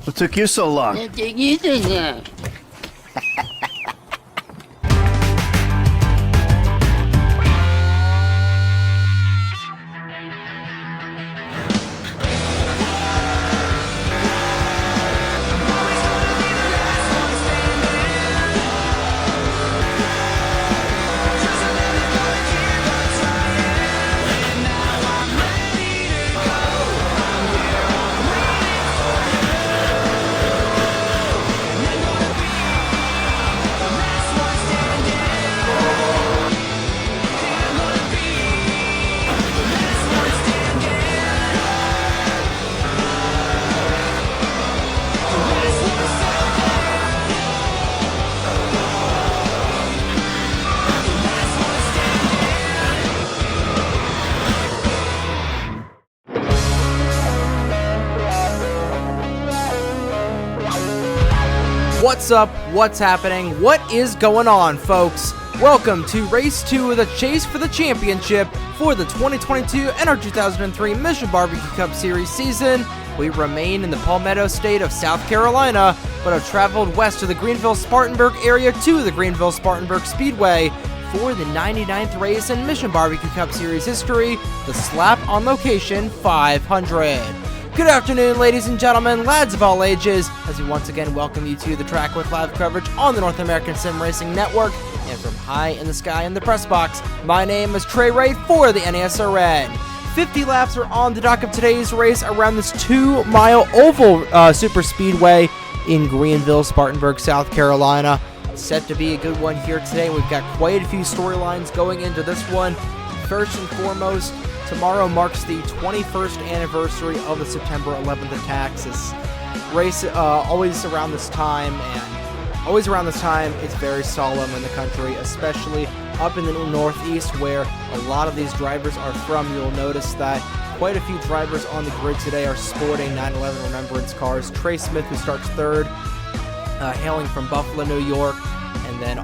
What took you so long? What's up? What's happening? What is going on, folks? Welcome to Race 2 of the Chase for the Championship for the 2022 NR2003 Mission BBQ Cup Series season. We remain in the Palmetto State of South Carolina, but have traveled west to the Greenville-Spartanburg area to the Greenville-Spartanburg Speedway for the 99th race in Mission BBQ Cup Series history, the S1ap on Location 500. Good afternoon, ladies and gentlemen, lads of all ages, as we once again welcome you to the track with live coverage on the North American Sim Racing Network and from high in the sky in the press box. My name is Trey Ray for the NASRN. 50 laps are on the dock of today's race around this 2-mile oval super speedway in Greenville-Spartanburg, South Carolina. It's set to be a good one here today. We've got quite a few storylines going into this one. First and foremost, tomorrow marks the 21st anniversary of the September 11th attacks. This race always around this time, it's very solemn in the country, especially up in the Northeast where a lot of these drivers are from. You'll notice that quite a few drivers on the grid today are sporting 9/11 Remembrance cars. Trey Smith, who starts third, hailing from Buffalo, New York, and then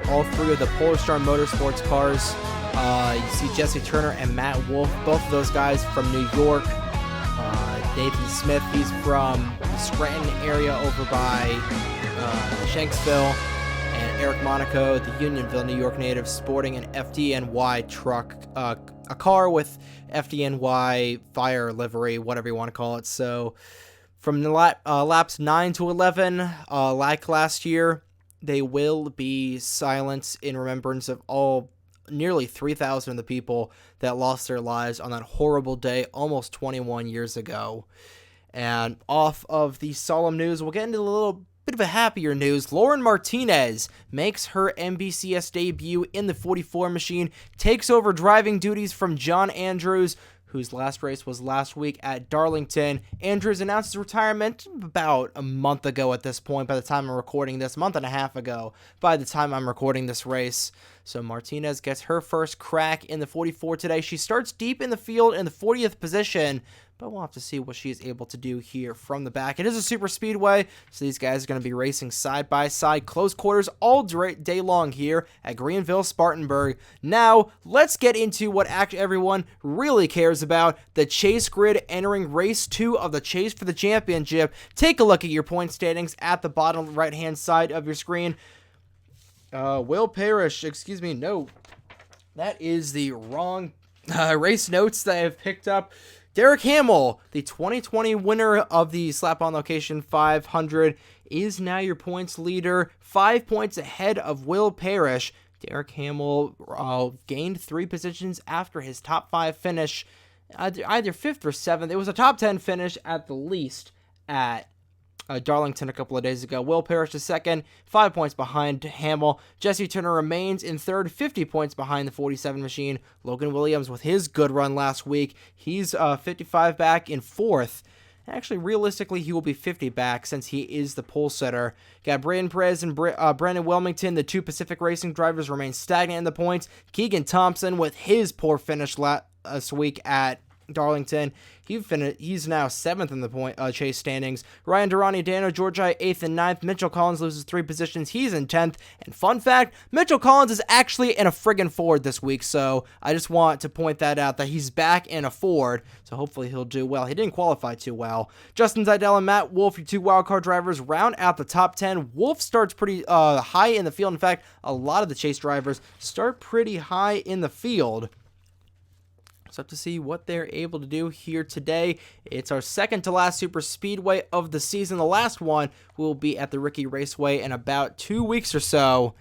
all three of the Polar Star Motorsports cars. You see Jesse Turner and Matt Wolf, both of those guys from New York. Nathan Smith, he's from the Scranton area over by Shanksville. And Eric Monaco, the Unionville, New York native, sporting an FDNY truck, a car with FDNY fire livery, whatever you want to call it. So from the laps 9 to 11, like last year, they will be silent in remembrance of all nearly 3,000 of the people that lost their lives on that horrible day almost 21 years ago. And off of the solemn news, we'll get into a little bit of a happier news. Lauren Martinez makes her MBCS debut in the 44 machine, takes over driving duties from John Andrews, whose last race was last week at Darlington. Andrews announced his retirement about a month ago at this point, by the time I'm recording this, month and a half ago, by the time I'm recording this race. So Martinez gets her first crack in the 44 today. She starts deep in the field in the 40th position, but we'll have to see what she is able to do here from the back. It is a super speedway, so these guys are going to be racing side by side, close quarters all day long here at Greenville-Spartanburg. Now, let's get into what everyone really cares about, the Chase grid entering race 2 of the Chase for the Championship. Take a look at your point standings at the bottom right-hand side of your screen. Will Parrish, no, that is the wrong race notes that I have picked up. Derek Hamill, the 2020 winner of the S1ap on Location 500, is now your points leader, 5 points ahead of Will Parrish. Derek Hamill gained 3 positions after his top 5 finish, either 5th or 7th. It was a top 10 finish at the least at Darlington a couple of days ago. Will Parrish is second, 5 points behind Hamill. Jesse Turner remains in third, 50 points behind the 47 machine. Logan Williams, with his good run last week, he's 55 back in fourth. Actually, realistically, he will be 50 back since he is the pole setter. Got Braden Perez and Brandon Wilmington, the two Pacific Racing drivers, remain stagnant in the points. Keegan Thompson, with his poor finish last week at Darlington. He's now 7th in the point chase standings. Ryan Durrani, Dano Georgi, 8th and 9th. Mitchell Collins loses 3 positions. He's in 10th. And fun fact, Mitchell Collins is actually in a friggin' Ford this week, so I just want to point that out, that he's back in a Ford, so hopefully he'll do well. He didn't qualify too well. Justin Zidell and Matt Wolf, your 2 wildcard drivers, round out the top 10. Wolf starts pretty high in the field. In fact, a lot of the chase drivers start pretty high in the field. So up to see what they're able to do here today. It's our second to last super speedway of the season. The last one will be at the Ricky Raceway in about 2 weeks or so.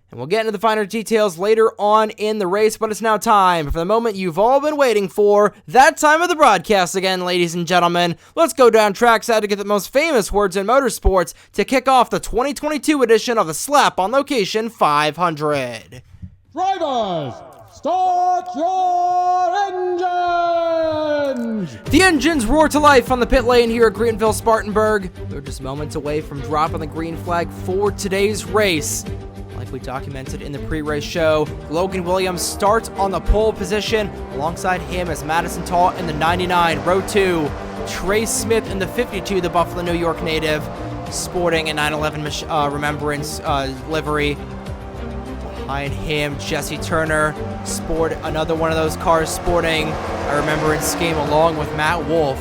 And we'll get into the finer details later on in the race, but it's now time for the moment you've all been waiting for. That time of the broadcast again, ladies and gentlemen. Let's go down trackside to get the most famous words in motorsports to kick off the 2022 edition of the S1ap on Location 500. Drivers, start your engines! The engines roar to life on the pit lane here at Greenville-Spartanburg. We're just moments away from dropping the green flag for today's race. Like we documented in the pre-race show, Logan Williams starts on the pole position. Alongside him is Madison Tall in the 99, row 2. Trey Smith in the 52, the Buffalo, New York native, sporting a 9/11 Remembrance livery. Behind him, Jesse Turner, another one of those cars sporting a Remembrance scheme along with Matt Wolf.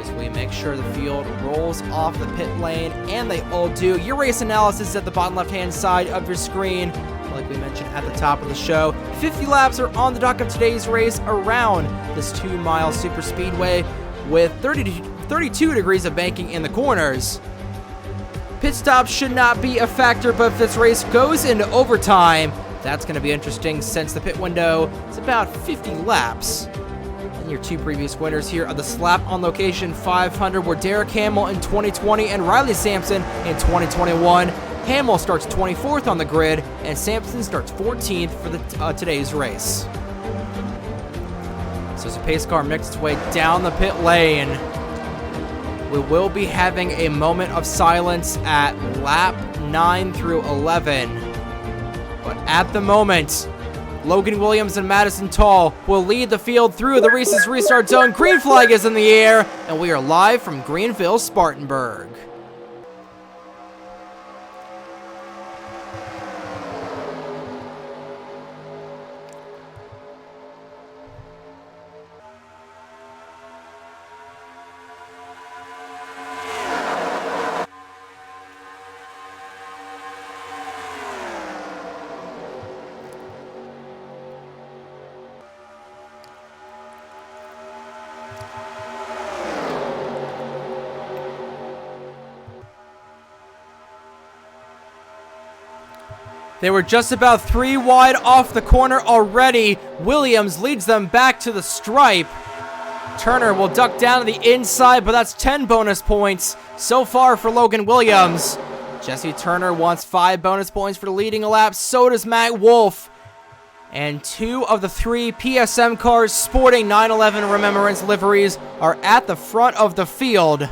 As we make sure the field rolls off the pit lane, and they all do. Your race analysis is at the bottom left-hand side of your screen. Like we mentioned at the top of the show, 50 laps are on the dock of today's race around this 2-mile super speedway with 32 degrees of banking in the corners. Pit stops should not be a factor, but if this race goes into overtime, that's going to be interesting since the pit window is about 50 laps. And your 2 previous winners here of the S1ap on Location 500 were Derek Hamill in 2020 and Riley Sampson in 2021. Hamill starts 24th on the grid, and Sampson starts 14th for today's race. So as the pace car makes its way down the pit lane, we will be having a moment of silence at lap 9 through 11. But at the moment, Logan Williams and Madison Tall will lead the field through the Reese's Restart Zone. Green flag is in the air, and we are live from Greenville-Spartanburg. They were just about 3 wide off the corner already. Williams leads them back to the stripe. Turner will duck down to the inside, but that's 10 bonus points so far for Logan Williams. Jesse Turner wants 5 bonus points for leading a lap. So does Matt Wolf. And 2 of the 3 PSM cars sporting 9/11 Remembrance liveries are at the front of the field.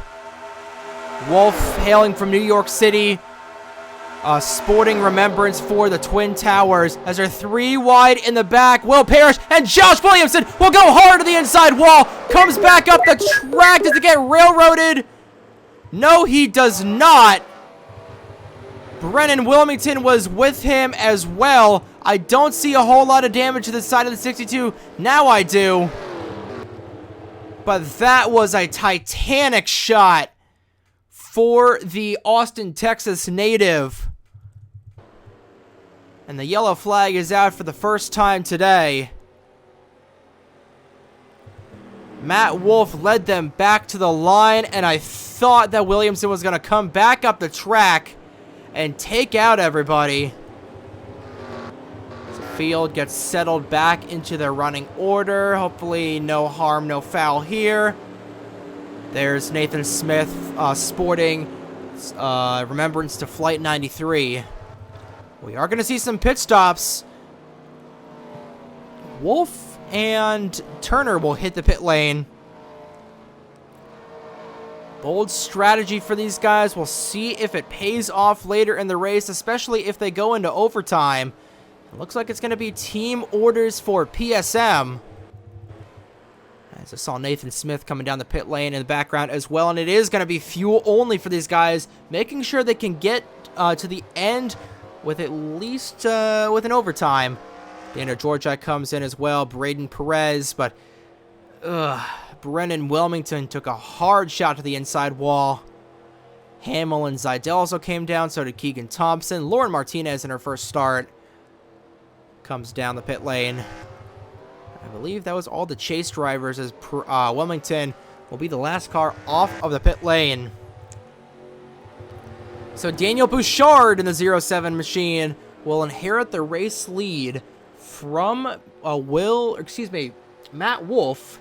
Wolf, hailing from New York City, sporting Remembrance for the Twin Towers, as they're 3 wide in the back. Will Parrish and Josh Williamson will go hard to the inside wall. Comes back up the track. Does it get railroaded? No, he does not. Brennan Wilmington was with him as well. I don't see a whole lot of damage to the side of the 62. Now I do. But that was a titanic shot for the Austin, Texas native. And the yellow flag is out for the first time today. Matt Wolf led them back to the line, and I thought that Williamson was going to come back up the track and take out everybody. The field gets settled back into their running order. Hopefully no harm, no foul here. There's Nathan Smith sporting Remembrance to Flight 93. We are going to see some pit stops. Wolf and Turner will hit the pit lane. Bold strategy for these guys. We'll see if it pays off later in the race, especially if they go into overtime. It looks like it's going to be team orders for PSM. As I saw Nathan Smith coming down the pit lane in the background as well, and it is going to be fuel only for these guys, making sure they can get to the end with at least with an overtime. Daniel Georgi comes in as well, Braden Perez, but Brennan Wilmington took a hard shot to the inside wall. Hamill and Zidell also came down, so did Keegan Thompson. Lauren Martinez in her first start comes down the pit lane. I believe that was all the chase drivers, as Wilmington will be the last car off of the pit lane. So Daniel Bouchard in the 07 machine will inherit the race lead from Matt Wolf.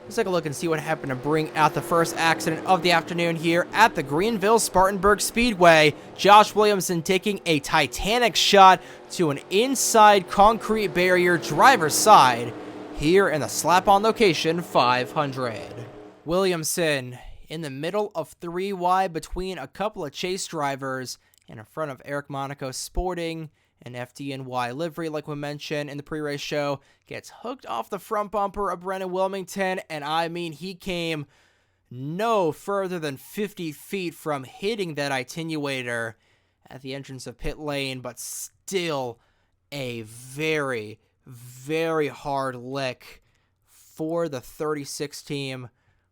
Let's take a look and see what happened to bring out the first accident of the afternoon here at the Greenville-Spartanburg Speedway. Josh Williamson taking a Titanic shot to an inside concrete barrier driver's side here in the slap-on location 500. Williamson in the middle of 3 wide between a couple of chase drivers and in front of Eric Monaco sporting an FDNY livery, like we mentioned in the pre-race show, gets hooked off the front bumper of Brennan Wilmington, and I mean, he came no further than 50 feet from hitting that attenuator at the entrance of pit lane, but still a very, very hard lick for the 36 team.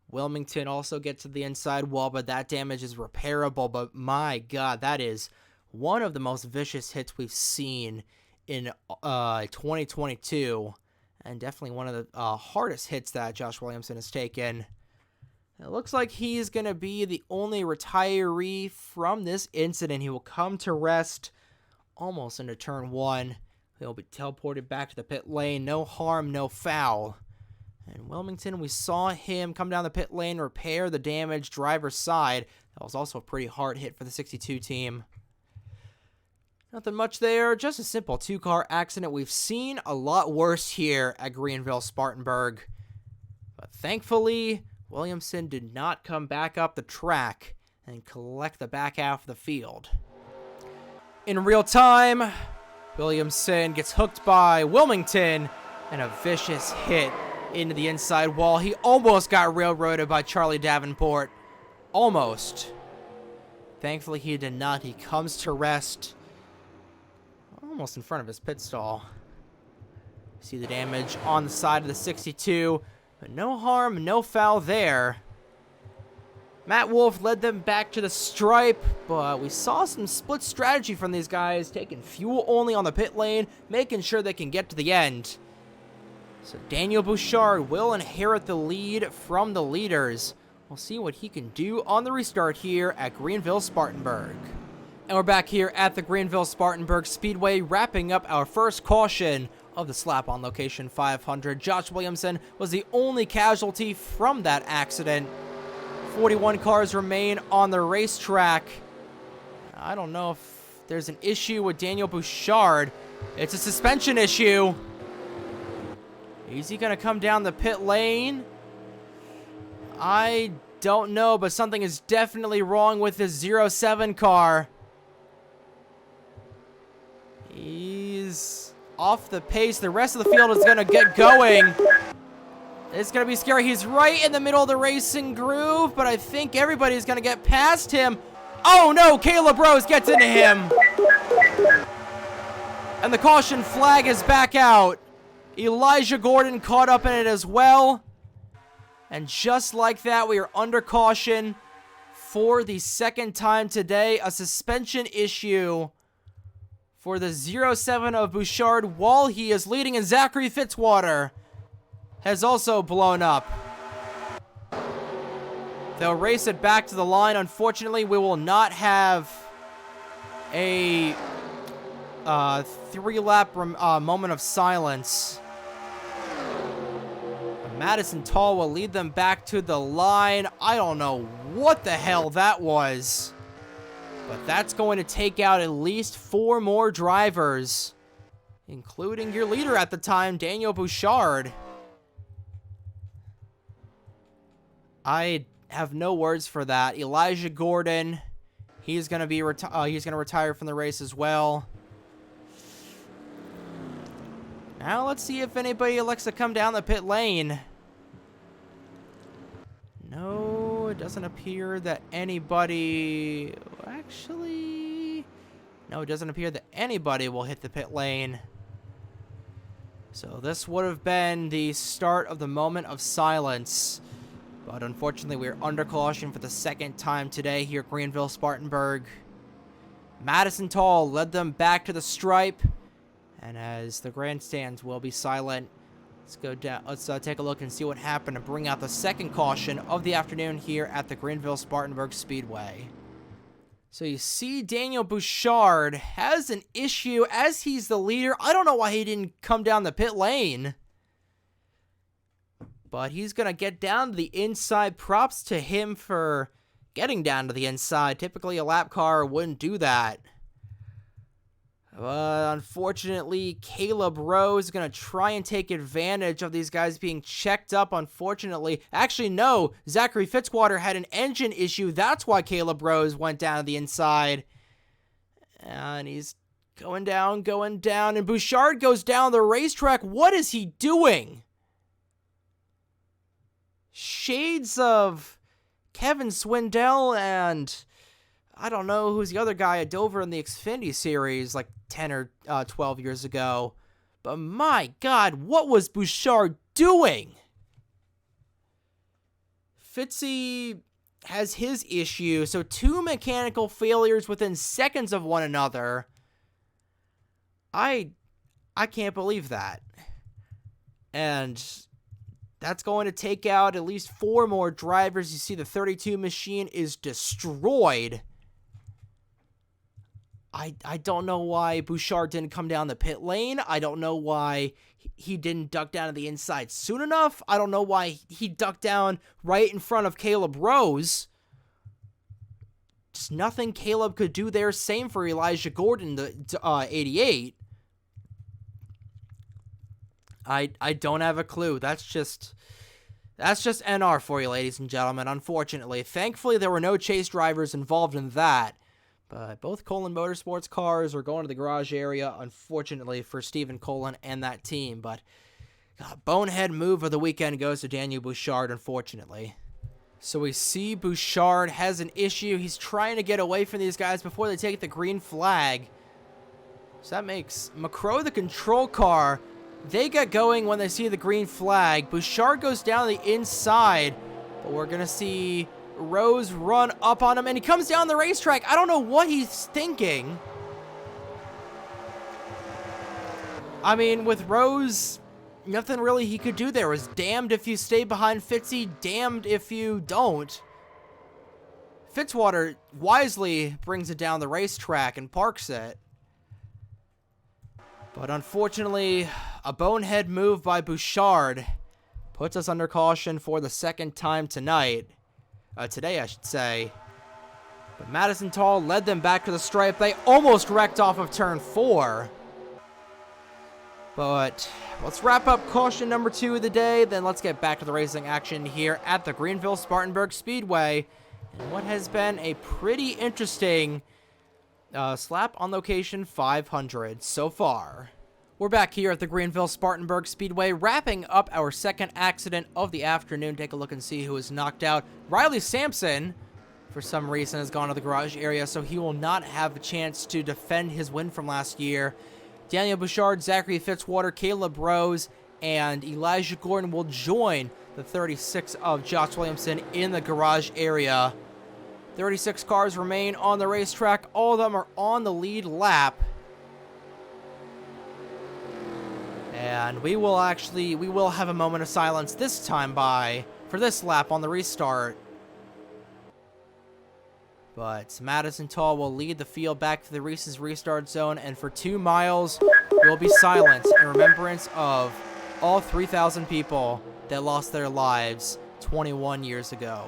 Wilmington also gets to the inside wall, but that damage is repairable, but my God, that is one of the most vicious hits we've seen in 2022, and definitely one of the hardest hits that Josh Williamson has taken. It looks like he's going to be the only retiree from this incident. He will come to rest almost into turn 1. He'll be teleported back to the pit lane. No harm, no foul. And Wilmington, we saw him come down the pit lane, repair the damaged driver's side. That was also a pretty hard hit for the 62 team. Nothing much there, just a simple 2-car accident. We've seen a lot worse here at Greenville-Spartanburg. But thankfully, Williamson did not come back up the track and collect the back half of the field. In real time, Williamson gets hooked by Wilmington and a vicious hit into the inside wall. He almost got railroaded by Charlie Davenport. Almost. Thankfully, he did not. He comes to rest almost in front of his pit stall. See the damage on the side of the 62, but no harm, no foul there. Matt Wolf led them back to the stripe, but we saw some split strategy from these guys, taking fuel only on the pit lane, making sure they can get to the end. So Daniel Bouchard will inherit the lead from the leaders. We'll see what he can do on the restart here at Greenville-Spartanburg. And we're back here at the Greenville-Spartanburg Speedway, wrapping up our first caution of the slap-on location 500. Josh Williamson was the only casualty from that accident. 41 cars remain on the racetrack. I don't know if there's an issue with Daniel Bouchard. It's a suspension issue. Is he going to come down the pit lane? I don't know, but something is definitely wrong with this 07 car. He's off the pace. The rest of the field is going to get going. It's going to be scary. He's right in the middle of the racing groove, but I think everybody's going to get past him. Oh, no. Caleb Rose gets into him. And the caution flag is back out. Elijah Gordon caught up in it as well. And just like that, we are under caution for the second time today. A suspension issue for the 07 of Bouchard while he is leading, and Zachary Fitzwater has also blown up. They'll race it back to the line. Unfortunately, we will not have a 3-lap moment of silence. Madison Tall will lead them back to the line. I don't know what the hell that was, but that's going to take out at least 4 more drivers, including your leader at the time, Daniel Bouchard. I have no words for that. Elijah Gordon, he's going to be retire from the race as well. Now let's see if anybody elects to come down the pit lane. No, it doesn't appear that anybody... Actually... No, it doesn't appear that anybody will hit the pit lane. So this would have been the start of the moment of silence. But unfortunately, we're under caution for the second time today here at Greenville-Spartanburg. Madison Tall led them back to the stripe. And as the grandstands will be silent, let's go down. Let's take a look and see what happened to bring out the second caution of the afternoon here at the Greenville-Spartanburg Speedway. So you see Daniel Bouchard has an issue as he's the leader. I don't know why he didn't come down the pit lane. But he's going to get down to the inside. Props to him for getting down to the inside. Typically a lap car wouldn't do that. But unfortunately, Caleb Rose is going to try and take advantage of these guys being checked up, unfortunately. Actually, no. Zachary Fitzwater had an engine issue. That's why Caleb Rose went down to the inside. And he's going down. And Bouchard goes down the racetrack. What is he doing? Shades of Kevin Swindell and... I don't know who's the other guy at Dover in the Xfinity series like 10 or 12 years ago. But my God, what was Bouchard doing? Fitzy has his issue. So 2 mechanical failures within seconds of one another. I can't believe that. And that's going to take out at least 4 more drivers. You see the 32 machine is destroyed. I don't know why Bouchard didn't come down the pit lane. I don't know why he didn't duck down to the inside soon enough. I don't know why he ducked down right in front of Caleb Rose. Just nothing Caleb could do there. Same for Elijah Gordon, the 88. I don't have a clue. That's just NR for you, ladies and gentlemen, unfortunately. Thankfully, there were no chase drivers involved in that. But both Colin Motorsports cars are going to the garage area, unfortunately, for Stephen Colin and that team. But bonehead move of the weekend goes to Daniel Bouchard, unfortunately. So we see Bouchard has an issue. He's trying to get away from these guys before they take the green flag. So that makes McCrow the control car. They get going when they see the green flag. Bouchard goes down the inside, but we're going to see Rose run up on him, and he comes down the racetrack. I don't know what he's thinking. I mean, with Rose, nothing really he could do there. It was damned if you stay behind Fitzy, damned if you don't. Fitzwater wisely brings it down the racetrack and parks it. But unfortunately, a bonehead move by Bouchard puts us under caution for the second time tonight. Today, I should say. But Madison Tall led them back to the stripe. They almost wrecked off of turn 4. But let's wrap up caution number 2 of the day. Then let's get back to the racing action here at the Greenville-Spartanburg Speedway. And what has been a pretty interesting slap on location 500 so far. We're back here at the Greenville-Spartanburg Speedway, wrapping up our second accident of the afternoon. Take a look and see who was knocked out. Riley Sampson, for some reason, has gone to the garage area, so he will not have a chance to defend his win from last year. Daniel Bouchard, Zachary Fitzwater, Caleb Rose, and Elijah Gordon will join the 36 of Josh Williamson in the garage area. 36 cars remain on the racetrack. All of them are on the lead lap. And we will have a moment of silence this time for this lap on the restart. But Madison Tall will lead the field back to the Reese's restart zone, and for 2 miles, we'll be silent in remembrance of all 3,000 people that lost their lives 21 years ago.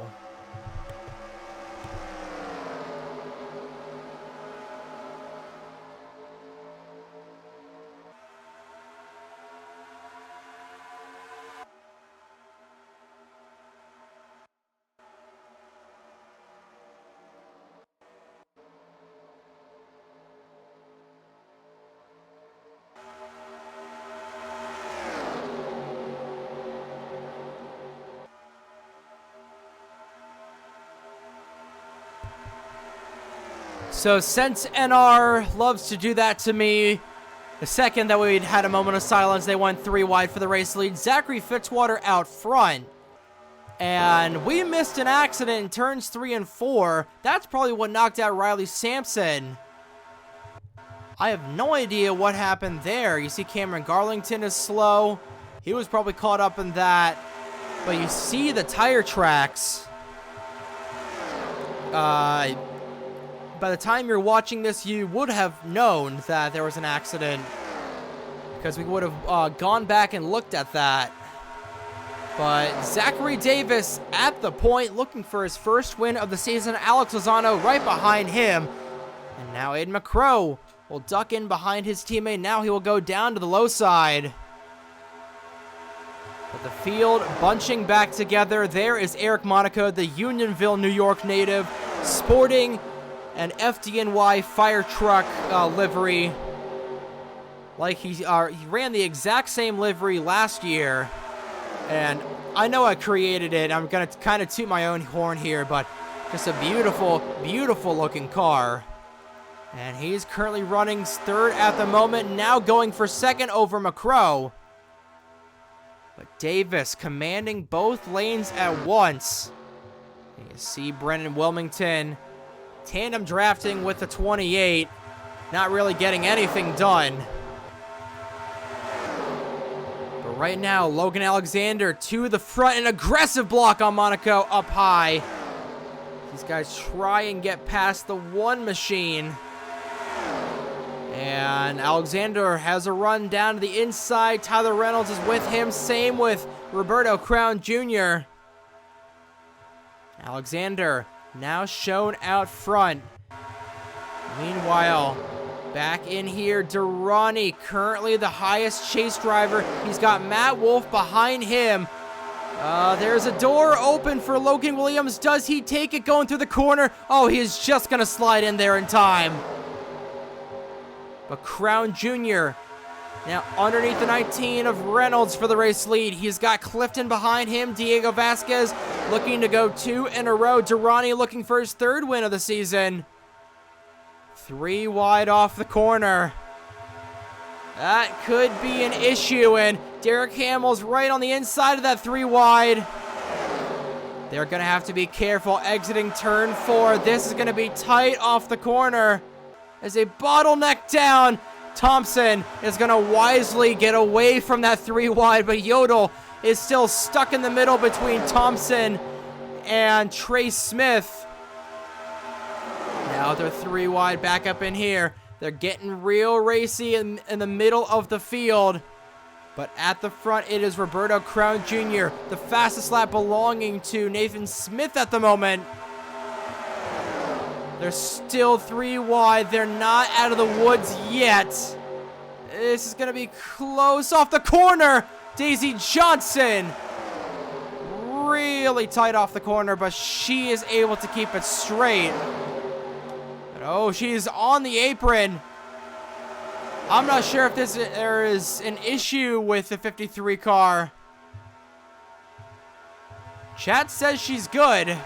So since NR loves to do that to me, the second that we'd had a moment of silence, they went 3 wide for the race lead. Zachary Fitzwater out front. And we missed an accident in turns 3 and 4. That's probably what knocked out Riley Sampson. I have no idea what happened there. You see Cameron Garlington is slow. He was probably caught up in that. But you see the tire tracks. By the time you're watching this, you would have known that there was an accident, because we would have gone back and looked at that. But Zachary Davis at the point, looking for his first win of the season. Alex Lozano right behind him. And now Aiden McCrow will duck in behind his teammate. Now he will go down to the low side. But the field bunching back together. There is Eric Monaco, the Unionville, New York native, sporting an FDNY fire truck livery. Like he ran the exact same livery last year. And I know I created it. I'm going to kind of toot my own horn here, but just a beautiful, beautiful looking car. And he's currently running third at the moment, now going for second over McCrow. But Davis commanding both lanes at once. You see Brendan Wilmington tandem drafting with the 28, not really getting anything done. But right now, Logan Alexander to the front, an aggressive block on Monaco up high. These guys try and get past the one machine. And Alexander has a run down to the inside. Tyler Reynolds is with him. Same with Roberto Crown Jr. Alexander now shown out front. Meanwhile, back in here, Durrani, currently the highest chase driver. He's got Matt Wolf behind him. There's a door open for Logan Williams. Does he take it going through the corner? Oh, he is just going to slide in there in time. But Crown Jr. now underneath the 19 of Reynolds for the race lead. He's got Clifton behind him. Diego Vasquez looking to go 2 in a row. Durrani looking for his third win of the season. 3 wide off the corner. That could be an issue, and Derek Hamill's right on the inside of that 3 wide. They're going to have to be careful exiting turn 4. This is going to be tight off the corner. As a bottleneck down, Thompson is going to wisely get away from that 3 wide, but Yodel is still stuck in the middle between Thompson and Trey Smith. Now they're 3 wide back up in here. They're getting real racy in the middle of the field. But at the front, it is Roberto Crown Jr., the fastest lap belonging to Nathan Smith at the moment. They're still 3 wide. They're not out of the woods yet. This is going to be close off the corner. Daisy Johnson. Really tight off the corner, but she is able to keep it straight. But, oh, she's on the apron. I'm not sure if there is an issue with the 53 car. Chat says she's good.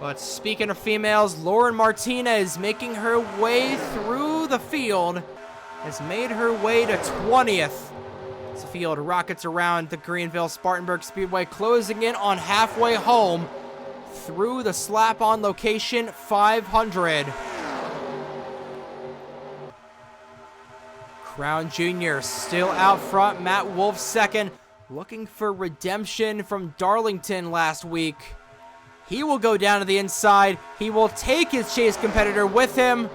But speaking of females, Lauren Martinez making her way through the field has made her way to 20th. As the field rockets around the Greenville-Spartanburg Speedway, closing in on halfway home through the slap-on location 500. Crown Jr. still out front. Matt Wolf second, looking for redemption from Darlington last week. He will go down to the inside. He will take his chase competitor with him.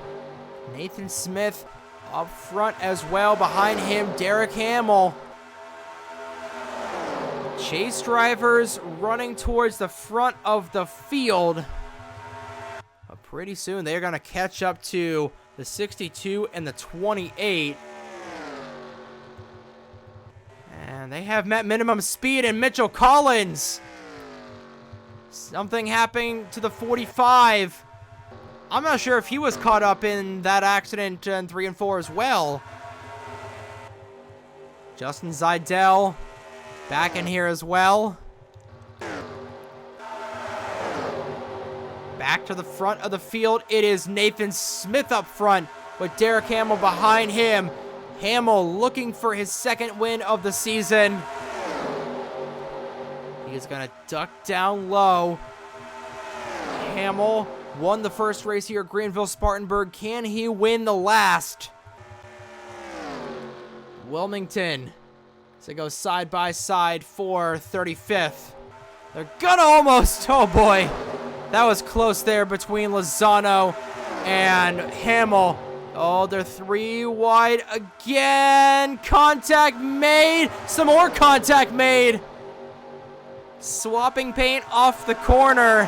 Nathan Smith up front as well. Behind him, Derek Hamill. Chase drivers running towards the front of the field. But pretty soon they're going to catch up to the 62 and the 28. And they have met minimum speed, and Mitchell Collins. Something happening to the 45. I'm not sure if he was caught up in that accident in 3 and 4 as well. Justin Zidell back in here as well. back to the front of the field. It is Nathan Smith up front with Derek Hamill behind him. Hamill looking for his second win of the season. He is going to duck down low. Hamill won the first race here at Greenville-Spartanburg. Can he win the last? Wilmington. So it goes side by side for 35th. They're gonna almost, oh boy. That was close there between Lozano and Hamill. Oh, they're 3 wide again. Contact made. Some more contact made. Swapping paint off the corner.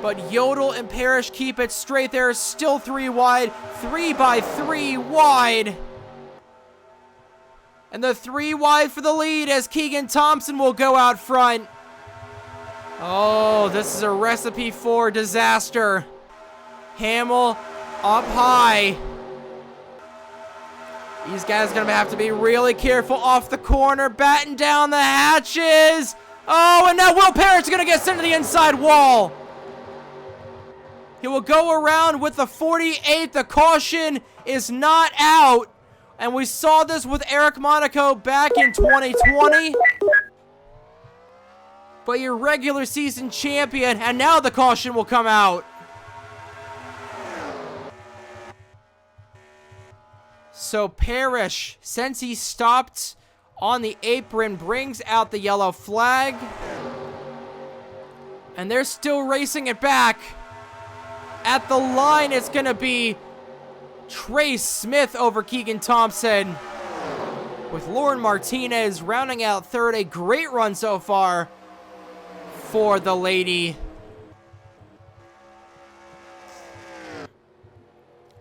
But Yodel and Parrish keep it straight there. Still 3 wide. 3 by 3 wide. And the 3 wide for the lead as Keegan Thompson will go out front. Oh, this is a recipe for disaster. Hamill up high. These guys are going to have to be really careful off the corner. Batten down the hatches. Oh, and now Will Parrish is going to get sent to the inside wall. He will go around with the 48. The caution is not out. And we saw this with Eric Monaco back in 2020. But your regular season champion, and now the caution will come out. So Parrish, since he stopped on the apron, brings out the yellow flag. And they're still racing it back. At the line, it's going to be Trace Smith over Keegan Thompson. With Lauren Martinez rounding out third. A great run so far for the lady.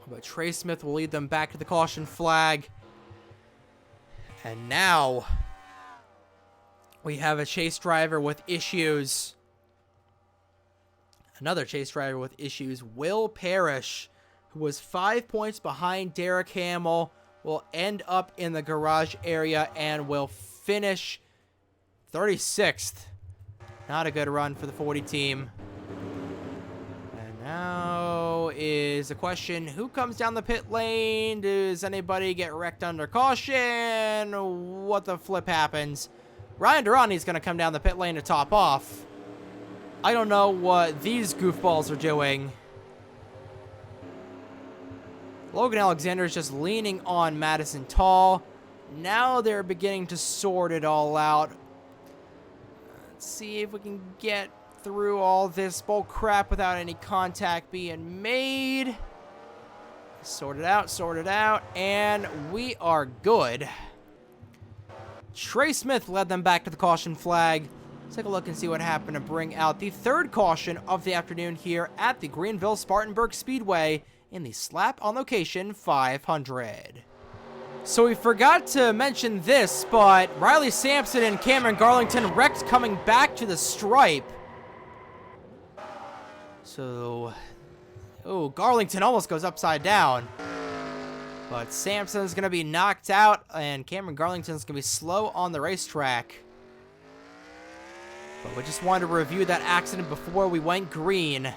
But Trace Smith will lead them back to the caution flag. And now we have a chase driver with issues. Another chase driver with issues. Will Parrish, who was 5 points behind Derek Hamill, will end up in the garage area and will finish 36th. Not a good run for the 40 team. And now is the question, who comes down the pit lane? Does anybody get wrecked under caution? What the flip happens? Ryan Durrani's going to come down the pit lane to top off. I don't know what these goofballs are doing. Logan Alexander is just leaning on Madison Tall. Now they're beginning to sort it all out. Let's see if we can get through all this bull crap without any contact being made. Sort it out, and we are good. Trey Smith led them back to the caution flag. Let's take a look and see what happened to bring out the third caution of the afternoon here at the Greenville-Spartanburg Speedway in the Slap on Location 500. So we forgot to mention this, but Riley Sampson and Cameron Garlington wrecked coming back to the stripe. So, oh, Garlington almost goes upside down. But Sampson's going to be knocked out, and Cameron Garlington's going to be slow on the racetrack. But we just wanted to review that accident before we went green.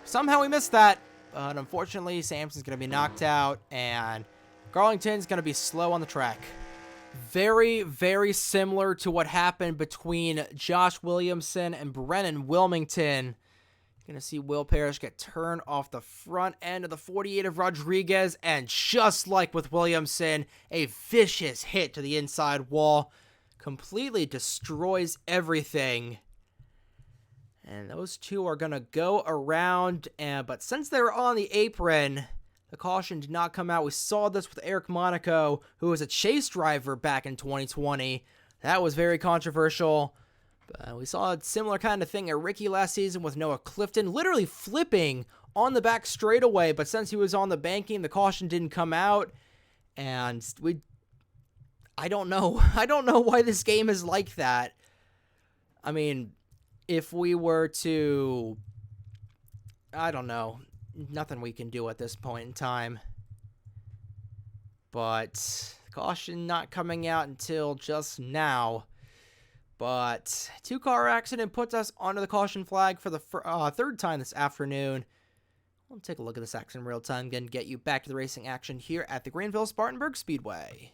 Somehow we missed that, but unfortunately, Sampson's going to be knocked out, and Garlington's going to be slow on the track. Very, very similar to what happened between Josh Williamson and Brennan Wilmington. You're going to see Will Parrish get turned off the front end of the 48 of Rodriguez, and just like with Williamson, a vicious hit to the inside wall. Completely destroys everything. And those two are going to go around, but since they were on the apron, the caution did not come out. We saw this with Eric Monaco, who was a chase driver back in 2020. That was very controversial. We saw a similar kind of thing at Ricky last season with Noah Clifton, literally flipping on the back straightaway, but since he was on the banking, the caution didn't come out, and I don't know. I don't know why this game is like that. I mean, if we were to, I don't know, nothing we can do at this point in time. But caution not coming out until just now. But 2-car accident puts us onto the caution flag for the third time this afternoon. We'll take a look at this action in real time and get you back to the racing action here at the Greenville-Spartanburg Speedway.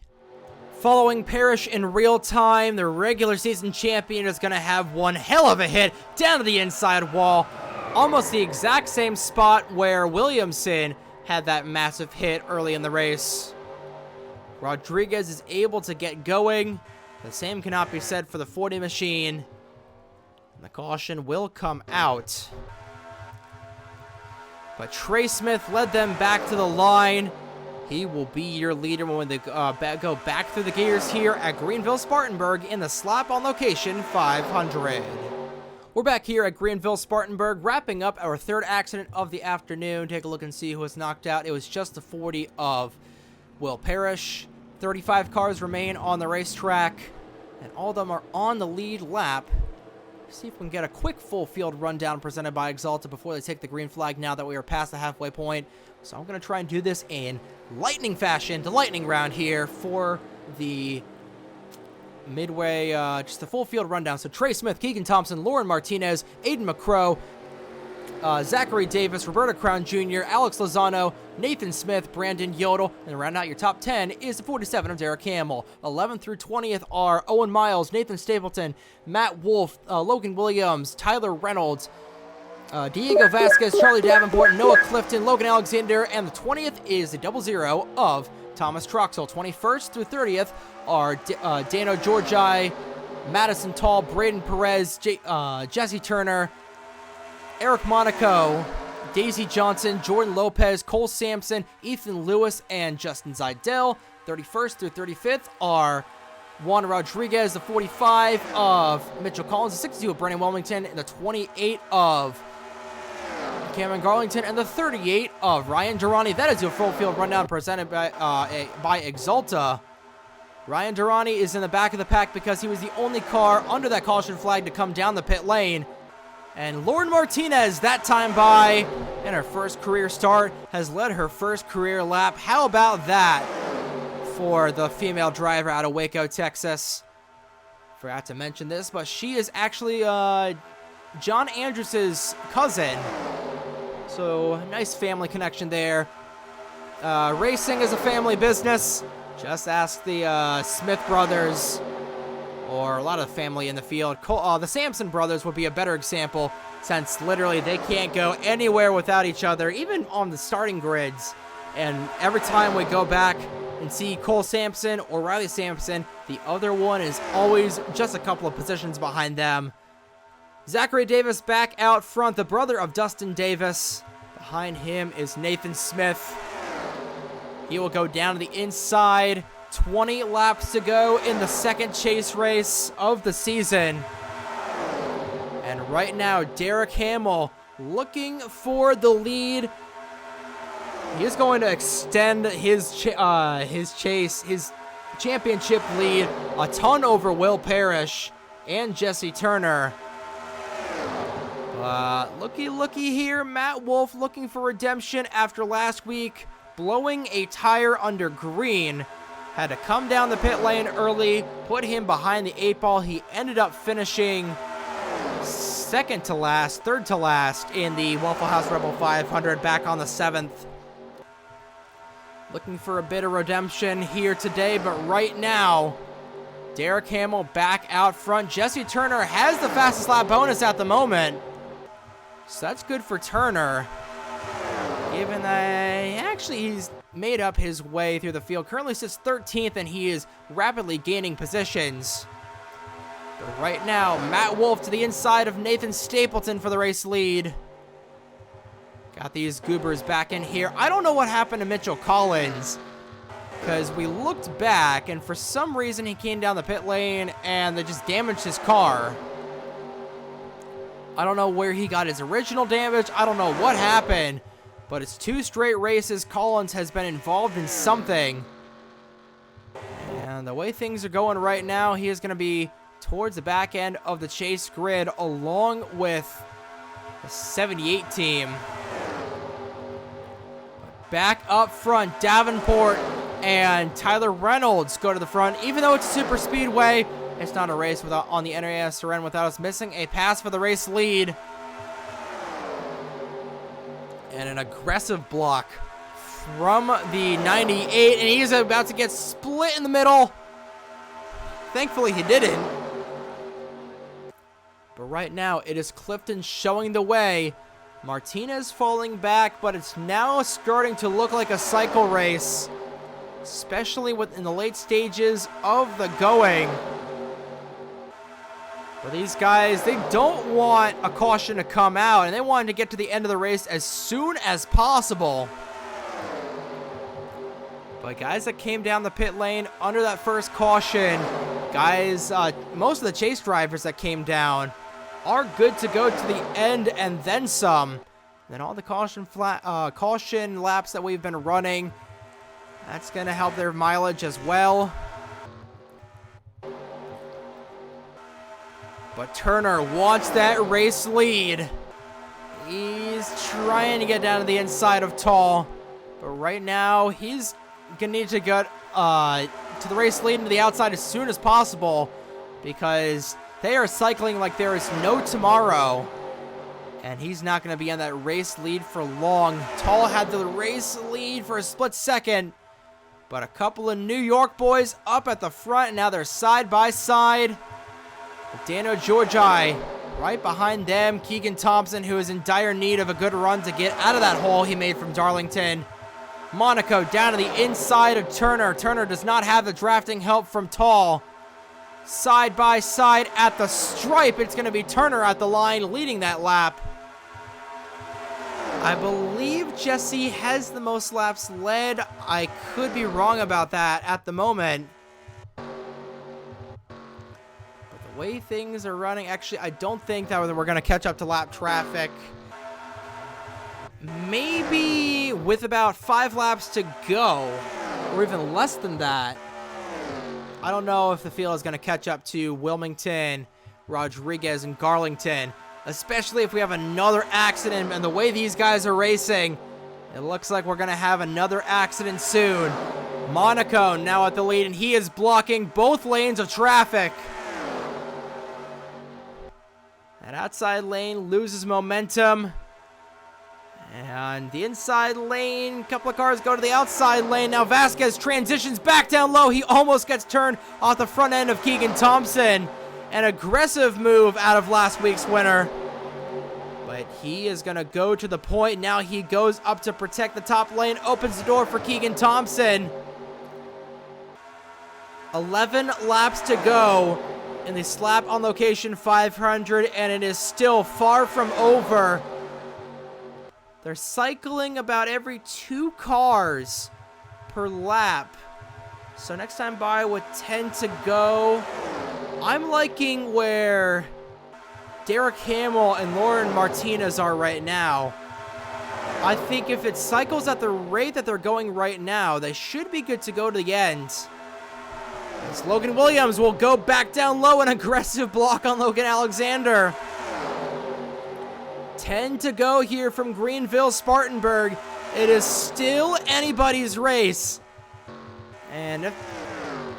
Following Parrish in real time, the regular season champion is going to have one hell of a hit down to the inside wall. Almost the exact same spot where Williamson had that massive hit early in the race. Rodriguez is able to get going. The same cannot be said for the 40 machine. And the caution will come out. But Trey Smith led them back to the line. He will be your leader when they go back through the gears here at Greenville-Spartanburg in the S1ap on location 500. We're back here at Greenville-Spartanburg, wrapping up our third accident of the afternoon. Take a look and see who was knocked out. It was just the 40 of Will Parrish. 35 cars remain on the racetrack, and all of them are on the lead lap. See if we can get a quick full field rundown presented by Axalta before they take the green flag now that we are past the halfway point. So I'm going to try and do this in lightning fashion, the lightning round here for the midway, just the full field rundown. So Trey Smith, Keegan Thompson, Lauren Martinez, Aiden McCrow, Zachary Davis, Roberta Crown Jr., Alex Lozano, Nathan Smith, Brandon Yodel, and round out your top 10 is the 47 of Derek Hamill. 11th through 20th are Owen Miles, Nathan Stapleton, Matt Wolf, Logan Williams, Tyler Reynolds, Diego Vasquez, Charlie Davenport, Noah Clifton, Logan Alexander, and the 20th is the 00 of Thomas Troxel. 21st through 30th are Dano Georgi, Madison Tall, Braden Perez, Jesse Turner, Eric Monaco, Daisy Johnson, Jordan Lopez, Cole Sampson, Ethan Lewis, and Justin Zidell. 31st through 35th are Juan Rodriguez, the 45 of Mitchell Collins, the 62 of Brandon Wilmington, and the 28 of Cameron Garlington, and the 38 of Ryan Durrani. That is your full field rundown presented by Axalta. Ryan Durrani is in the back of the pack because he was the only car under that caution flag to come down the pit lane. And Lauren Martinez, that time by, in her first career start, has led her first career lap. How about that for the female driver out of Waco, Texas? Forgot to mention this, but she is actually John Andrews' cousin. So, nice family connection there. Racing is a family business. Just ask the Smith brothers, or a lot of family in the field. The Sampson brothers would be a better example, since literally they can't go anywhere without each other, even on the starting grids. And every time we go back and see Cole Sampson or Riley Sampson, the other one is always just a couple of positions behind them. Zachary Davis back out front, the brother of Dustin Davis. Behind him is Nathan Smith. He will go down to the inside. 20 laps to go in the second chase race of the season. And right now, Derek Hamill looking for the lead. He is going to extend his championship lead a ton over Will Parrish and Jesse Turner. Looky here, Matt Wolf looking for redemption after last week blowing a tire under green. Had to come down the pit lane early, put him behind the 8 ball. He ended up finishing third to last in the Waffle House Rebel 500 back on the 7th. Looking for a bit of redemption here today, but right now, Derek Hamill back out front. Jesse Turner has the fastest lap bonus at the moment. So that's good for Turner. Given that he's made up his way through the field. Currently sits 13th, and he is rapidly gaining positions. But right now, Matt Wolf to the inside of Nathan Stapleton for the race lead. Got these goobers back in here. I don't know what happened to Mitchell Collins, because we looked back, and for some reason he came down the pit lane, and they just damaged his car. I don't know where he got his original damage. I don't know what happened. But it's 2 straight races. Collins has been involved in something. And the way things are going right now, he is going to be towards the back end of the chase grid along with the 78 team. Back up front, Davenport and Tyler Reynolds go to the front. Even though it's a super speedway, It's not a race without on the NR2003 without us missing a pass for the race lead. And an aggressive block from the 98, and he's about to get split in the middle. Thankfully, he didn't. But right now, it is Clifton showing the way. Martinez falling back, but it's now starting to look like a cycle race, especially in the late stages of the going. But these guys, they don't want a caution to come out, and they want to get to the end of the race as soon as possible. But guys that came down the pit lane under that first caution, guys, most of the chase drivers that came down are good to go to the end and then some. Then all the caution laps that we've been running, that's going to help their mileage as well. But Turner wants that race lead. He's trying to get down to the inside of Tall. But right now, he's going to need to get to the race lead to the outside as soon as possible, because they are cycling like there is no tomorrow. And he's not going to be on that race lead for long. Tall had the race lead for a split second, but a couple of New York boys up at the front, and now they're side by side. Dano Georgi right behind them. Keegan Thompson, who is in dire need of a good run to get out of that hole he made from Darlington. Monaco down to the inside of Turner. Turner does not have the drafting help from Tall. Side by side at the stripe. It's going to be Turner at the line leading that lap. I believe Jesse has the most laps led. I could be wrong about that at the moment. Way things are running, actually, I don't think that we're going to catch up to lap traffic. Maybe with about 5 laps to go, or even less than that. I don't know if the field is going to catch up to Wilmington, Rodriguez, and Garlington, especially if we have another accident. And the way these guys are racing, it looks like we're going to have another accident soon. Monaco now at the lead, and he is blocking both lanes of traffic. That outside lane loses momentum. And the inside lane, a couple of cars go to the outside lane. Now Vasquez transitions back down low. He almost gets turned off the front end of Keegan Thompson. An aggressive move out of last week's winner. But he is going to go to the point. Now he goes up to protect the top lane. Opens the door for Keegan Thompson. 11 laps to go in the Slap on Location 500, and it is still far from over. They're cycling about every 2 cars per lap. So next time by with 10 to go, I'm liking where Derek Hamill and Lauren Martinez are right now. I think if it cycles at the rate that they're going right now, they should be good to go to the end. As Logan Williams will go back down low, an aggressive block on Logan Alexander. 10 to go here from Greenville-Spartanburg. It is still anybody's race. And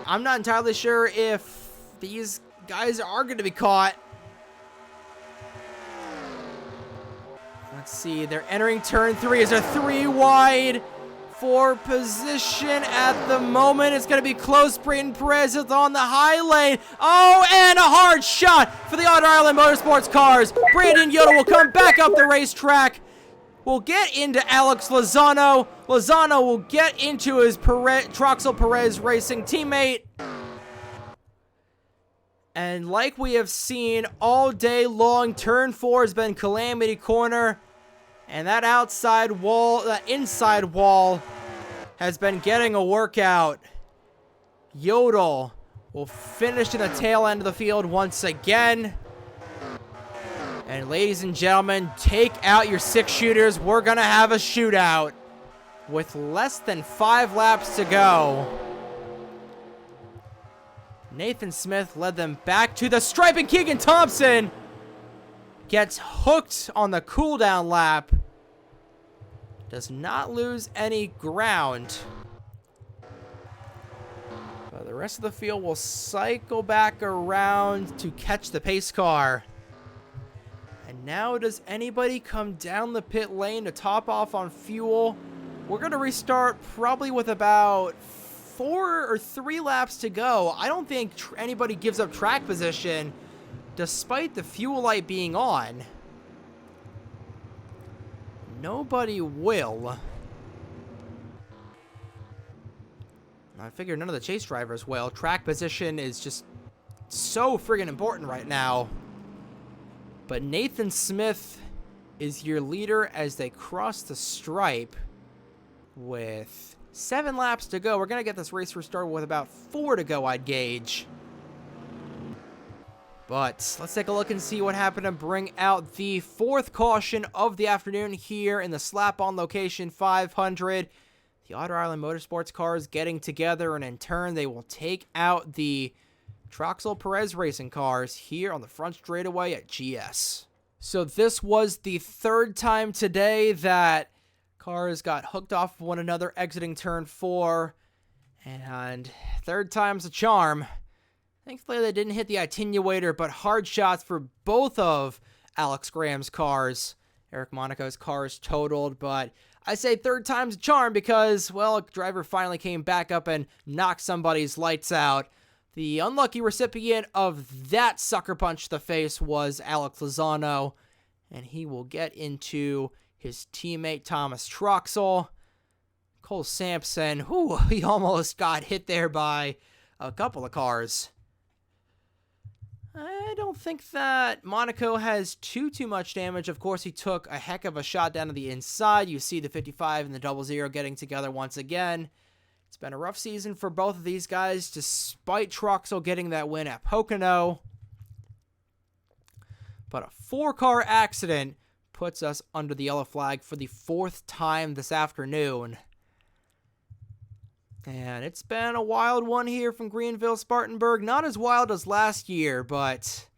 I'm not entirely sure if these guys are going to be caught. Let's see, they're entering turn 3. Is there 3 wide for position at the moment? It's going to be close. Brayden Perez is on the high lane. Oh, and a hard shot for the Otter Island Motorsports cars. Brandon Yoder will come back up the racetrack. We'll get into Alex Lozano. Lozano will get into his Troxel Perez Racing teammate. And like we have seen all day long, turn 4 has been Calamity Corner. And that outside wall, that inside wall has been getting a workout. Yodel will finish in the tail end of the field once again. And ladies and gentlemen, take out your 6 shooters. We're going to have a shootout with less than 5 laps to go. Nathan Smith led them back to the stripe, and Keegan Thompson gets hooked on the cooldown lap. Does not lose any ground. But the rest of the field will cycle back around to catch the pace car. And now does anybody come down the pit lane to top off on fuel? We're going to restart probably with about 4 or 3 laps to go. I don't think anybody gives up track position despite the fuel light being on. Nobody will. I figure none of the chase drivers will. Track position is just so friggin' important right now. But Nathan Smith is your leader as they cross the stripe with 7 laps to go. We're going to get this race restarted with about 4 to go, I'd gauge. But let's take a look and see what happened to bring out the 4th caution of the afternoon here in the slap-on location 500. The Otter Island Motorsports cars getting together, and in turn, they will take out the Troxel Perez Racing cars here on the front straightaway at GS. So this was the 3rd time today that cars got hooked off of one another exiting turn 4, and 3rd time's a charm. Thankfully, they didn't hit the attenuator, but hard shots for both of Alex Graham's cars. Eric Monaco's cars totaled, but I say 3rd time's a charm because, well, a driver finally came back up and knocked somebody's lights out. The unlucky recipient of that sucker punch to the face was Alex Lozano, and he will get into his teammate Thomas Troxel. Cole Sampson, he almost got hit there by a couple of cars. I don't think that Monaco has too much damage. Of course, he took a heck of a shot down to the inside. You see the 55 and the 00 getting together once again. It's been a rough season for both of these guys, despite Troxel getting that win at Pocono. But a 4-car accident puts us under the yellow flag for the 4th time this afternoon. And it's been a wild one here from Greenville-Spartanburg. Not as wild as last year, but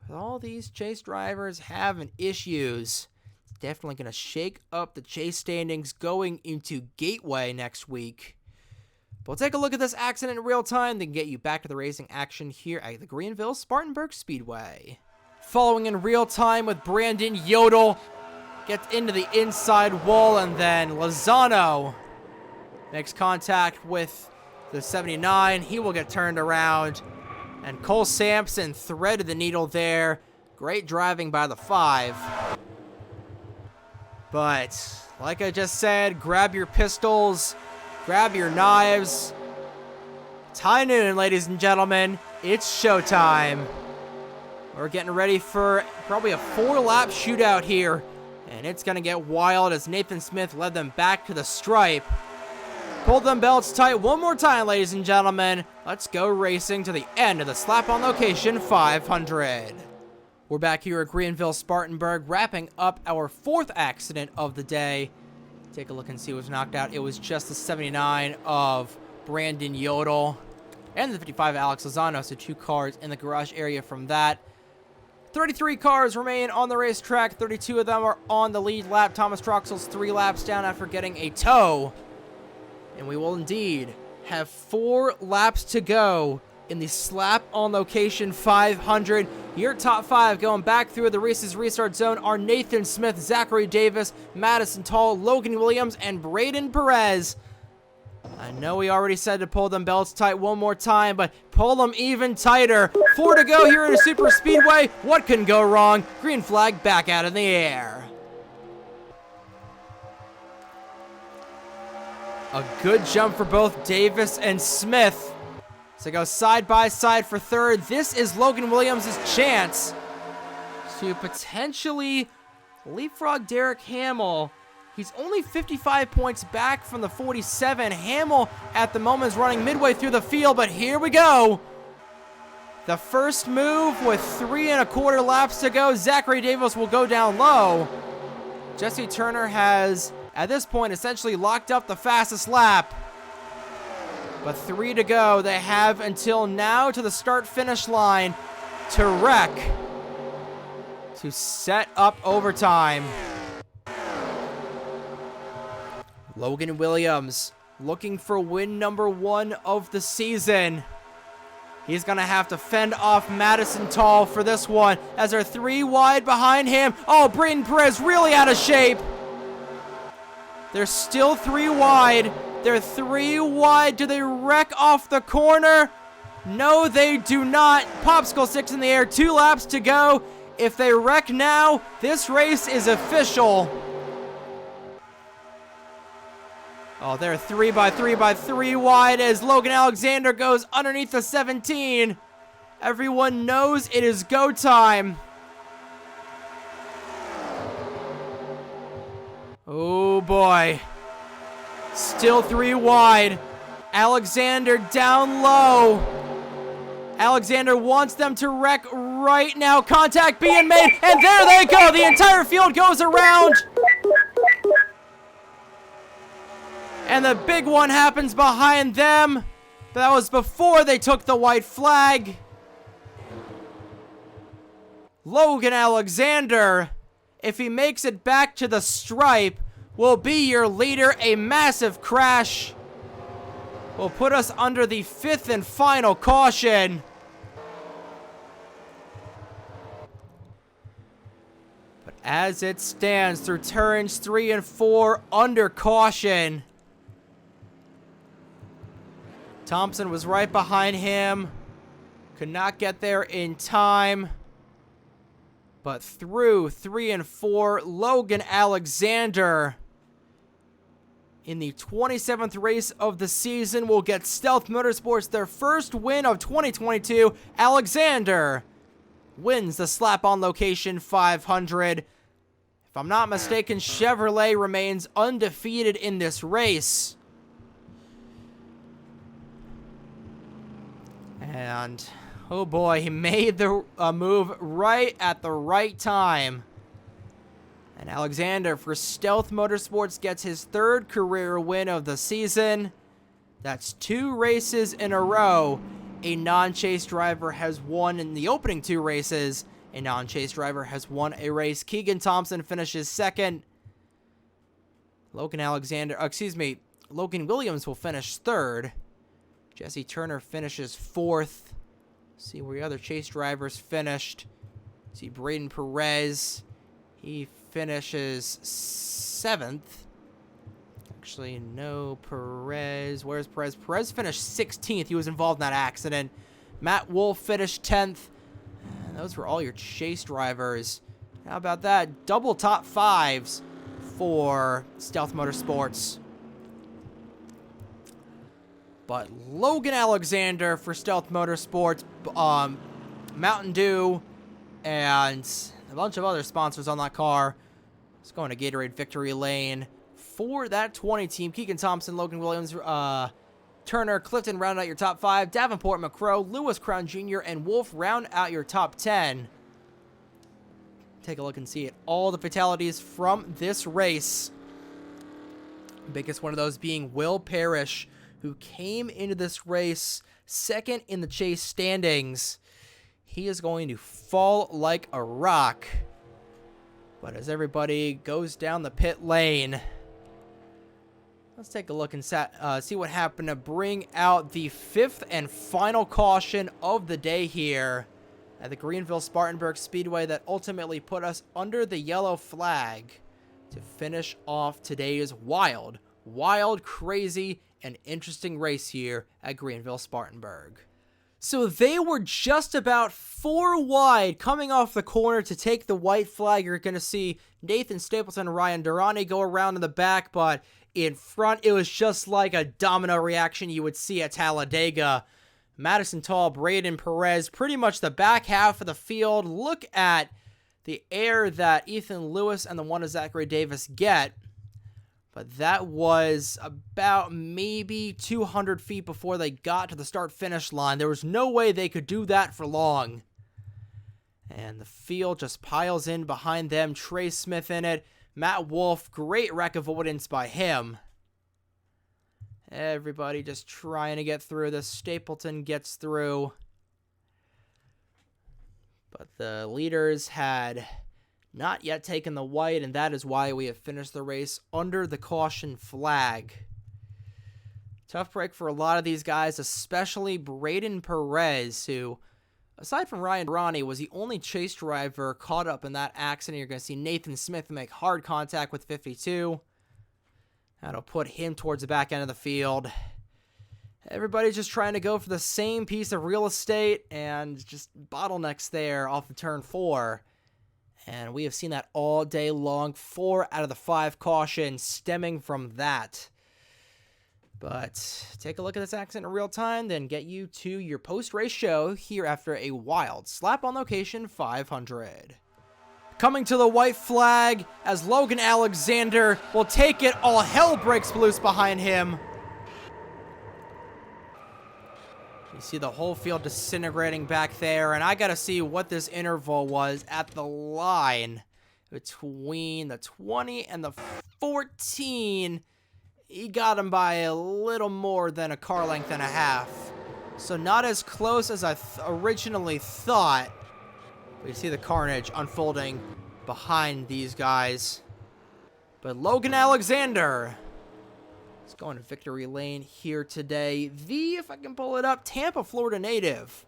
with all these chase drivers having issues, it's definitely going to shake up the chase standings going into Gateway next week. But we'll take a look at this accident in real time, then get you back to the racing action here at the Greenville-Spartanburg Speedway. Following in real time with Brandon Yodel, gets into the inside wall, and then Lozano makes contact with the 79. He will get turned around, and Cole Sampson threaded the needle there. Great driving by the 5. But like I just said, grab your pistols, grab your knives. It's high noon, ladies and gentlemen. It's showtime. We're getting ready for probably a 4-lap shootout here, and it's going to get wild as Nathan Smith led them back to the stripe. Pull them belts tight one more time, ladies and gentlemen. Let's go racing to the end of the slap-on location 500. We're back here at Greenville-Spartanburg, wrapping up our 4th accident of the day. Take a look and see what's knocked out. It was just the 79 of Brandon Yodel and the 55 Alex Lozano, so 2 cars in the garage area from that. 33 cars remain on the racetrack. 32 of them are on the lead lap. Thomas Troxel's 3 laps down after getting a tow. And we will indeed have 4 laps to go in the slap on location 500. Your top 5 going back through the race's restart zone are Nathan Smith, Zachary Davis, Madison Tall, Logan Williams, and Braden Perez. I know we already said to pull them belts tight one more time, but pull them even tighter. 4 to go here in a super speedway. What can go wrong? Green flag back out in the air. A good jump for both Davis and Smith. So go side by side for 3rd. This is Logan Williams' chance to potentially leapfrog Derek Hamill. He's only 55 points back from the 47. Hamill at the moment is running midway through the field, but here we go. The first move with 3 1/4 laps to go. Zachary Davis will go down low. Jesse Turner has, at this point, essentially locked up the fastest lap. But 3 to go. They have until now to the start-finish line to wreck, to set up overtime. Logan Williams looking for win number 1 of the season. He's going to have to fend off Madison Tall for this one as they're 3 wide behind him. Oh, Braden Perez really out of shape. They're still 3 wide. They're 3 wide. Do they wreck off the corner? No, they do not. Popsicle sticks in the air. 2 laps to go. If they wreck now, this race is official. Oh, they're 3 by 3 by 3 wide as Logan Alexander goes underneath the 17. Everyone knows it is go time. Oh boy. Still 3 wide. Alexander down low. Alexander wants them to wreck right now. Contact being made, and there they go. The entire field goes around. And the big one happens behind them. That was before they took the white flag. Logan Alexander, if he makes it back to the stripe, will be your leader. A massive crash will put us under the 5th and final caution. But as it stands through turns 3 and 4 under caution, Thompson was right behind him. Could not get there in time. But through 3 and 4, Logan Alexander, in the 27th race of the season, will get Stealth Motorsports their first win of 2022. Alexander wins the Slap On Location 500. If I'm not mistaken, Chevrolet remains undefeated in this race. And, oh boy, he made the move right at the right time. And Alexander for Stealth Motorsports gets his 3rd career win of the season. That's 2 races in a row. A non-chase driver has won in the opening 2 races. A non-chase driver has won a race. Keegan Thompson finishes 2nd. Logan Williams will finish 3rd. Jesse Turner finishes 4th. See where the other chase drivers finished. See Braden Perez. He finishes 7th. Actually, no, Perez. Where's Perez? Perez finished 16th. He was involved in that accident. Matt Wolf finished 10th. And those were all your chase drivers. How about that? Double top 5s for Stealth Motorsports. But Logan Alexander for Stealth Motorsports, Mountain Dew, and a bunch of other sponsors on that car. It's going to Gatorade Victory Lane. For that 20 team, Keegan Thompson, Logan Williams, Turner, Clifton round out your top 5. Davenport, McCrow, Lewis Crown Jr., and Wolf round out your top 10. Take a look and see it. All the fatalities from this race. Biggest one of those being Will Parrish, who came into this race 2nd in the chase standings. He is going to fall like a rock. But as everybody goes down the pit lane, let's take a look and see what happened to bring out the 5th and final caution of the day here at the Greenville-Spartanburg Speedway that ultimately put us under the yellow flag to finish off today's wild, crazy, and interesting race here at Greenville-Spartanburg. So they were just about 4 wide coming off the corner to take the white flag. You're going to see Nathan Stapleton and Ryan Durrani go around in the back, but in front, it was just like a domino reaction you would see at Talladega. Madison Tall, Braden Perez, pretty much the back half of the field. Look at the air that Ethan Lewis and the one of Zachary Davis get. But that was about maybe 200 feet before they got to the start-finish line. There was no way they could do that for long. And the field just piles in behind them. Trey Smith in it. Matt Wolf, great wreck avoidance by him. Everybody just trying to get through this. Stapleton gets through. But the leaders had not yet taken the white, and that is why we have finished the race under the caution flag. Tough break for a lot of these guys, especially Braden Perez, who, aside from Ryan Ronnie, was the only chase driver caught up in that accident. You're going to see Nathan Smith make hard contact with 52. That'll put him towards the back end of the field. Everybody's just trying to go for the same piece of real estate and just bottlenecks there off of turn 4. And we have seen that all day long. 4 out of the 5 cautions stemming from that. But take a look at this accident in real time, then get you to your post-race show here after a wild slap on location 500. Coming to the white flag as Logan Alexander will take it. All hell breaks loose behind him. You see the whole field disintegrating back there, and I gotta see what this interval was at the line between the 20 and the 14. He got him by a little more than a car length and a half. So not as close as I originally thought. But you see the carnage unfolding behind these guys. But Logan Alexander is going to victory lane here today. If I can pull it up, Tampa, Florida native.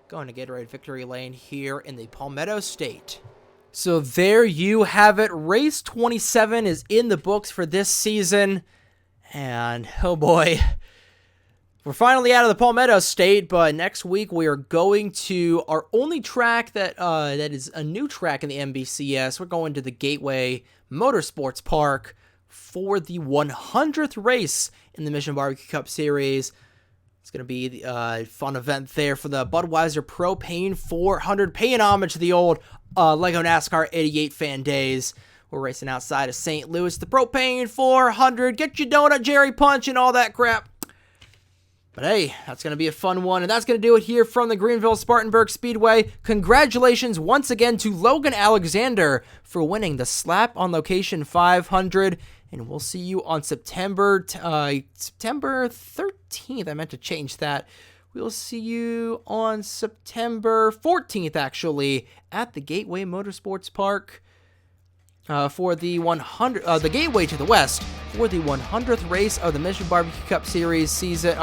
Going to Gatorade victory lane here in the Palmetto State. So there you have it. Race 27 is in the books for this season. And, oh boy, we're finally out of the Palmetto State, but next week we are going to our only track that is a new track in the MBCS. We're going to the Gateway Motorsports Park for the 100th race in the Mission Barbecue Cup Series. It's going to be a fun event there for the Budweiser Propane 400, paying homage to the old Lego NASCAR 88 fan days. We're racing outside of St. Louis, the Propane 400, get your donut, Jerry Punch, and all that crap. But hey, that's going to be a fun one, and that's going to do it here from the Greenville-Spartanburg Speedway. Congratulations once again to Logan Alexander for winning the Slap on Location 500, and we'll see you on September 13th. I meant to change that. We'll see you on September 14th, actually, at the Gateway Motorsports Park. For the 100, the Gateway to the West, for the 100th race of the Mission Barbecue Cup Series season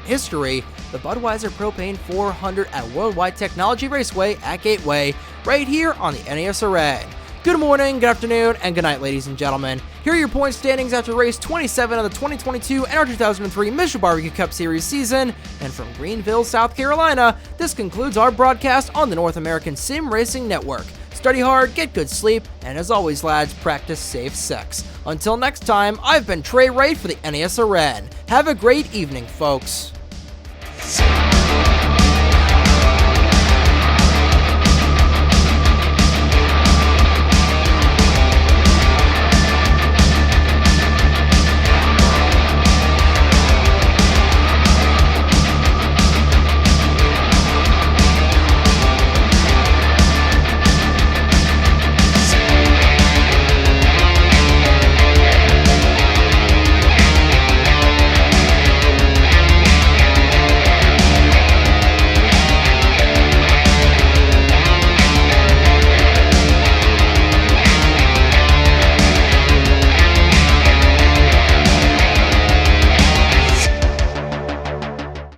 history, the Budweiser Propane 400 at Worldwide Technology Raceway at Gateway, right here on the NASRN. Good morning, good afternoon, and good night, ladies and gentlemen. Here are your point standings after race 27 of the 2022 NR2003 Mission Barbecue Cup Series season. And from Greenville, South Carolina, this concludes our broadcast on the North American Sim Racing Network. Study hard, get good sleep, and as always, lads, practice safe sex. Until next time, I've been Trey Wright for the NASRN. Have a great evening, folks.